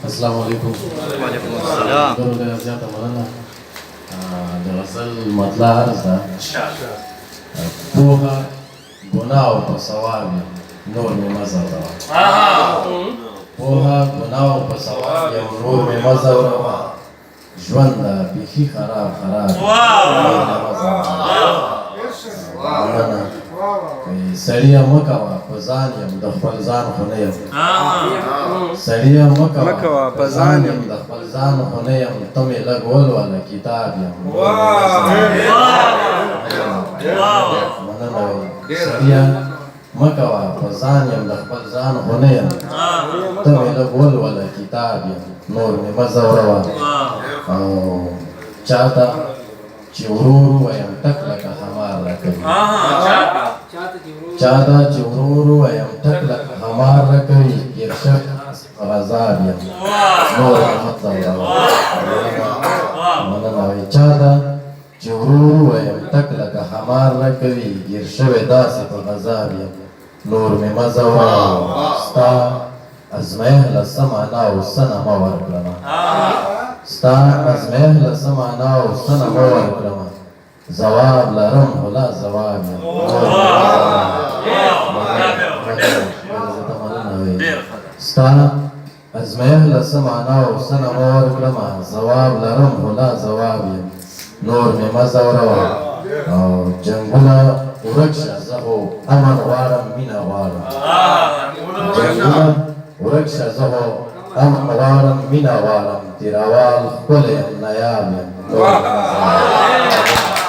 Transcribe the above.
السلام علیکم. وعلیکم السلام. ډېره ډېره زیاته مننه. د غزل مطلع عرض ده. پوهه ګناه او په ثواب یم نور مې مه ځوروه. پوهه ګناه او په ثواب یم نور مې مه ځوروه. ژوند ده بیخي خراب خراب مننه. سړیه مه کوه په ځان یم د خپل ځان خو نه یم. سړیه مه کوه په ځان یم د خپل ځان خو نه یم. ته مې لږ ولوله کتاب یم. مننه. سړیه مه کوه په ځان یم د خپل ځان خو نه یم. ته مې لږ ولوله کتاب یم نور مې مه ځوروه. او چاته چې ورو ورو ویم ټک لکه خمار راکوي. چاته چې ورو ورو ویم ټک لکه خمار راکوي. ګیر شوی په غذاب یم نور مې مه ځوروه. مننه. وایي چاته چې ورو ورو ویم ټک لکه خمار راکوي. ګیر شوی داسې په غذاب یم نور مې مه ځوروه. ستا ازمایښت له څه معنا او څه نه مه ورکړمه. ستا ازمایښت له څه معنا او څه نه مه ورکړمه. ځواب لرم خو لا ځواب یم. ستا ازمایښت له څه معنا او څه نه مه ورکړمه. ځواب لرم خو لا ځواب یم نور مې مه ځوروه. او جنګونه ورک شه زه خو امن غواړم مینه غواړم. جنګونه ورک شه زه خو امن غواړم مینه غواړم. تیراوال ښکلی یم نایاب یم نور مې مه ځوروه.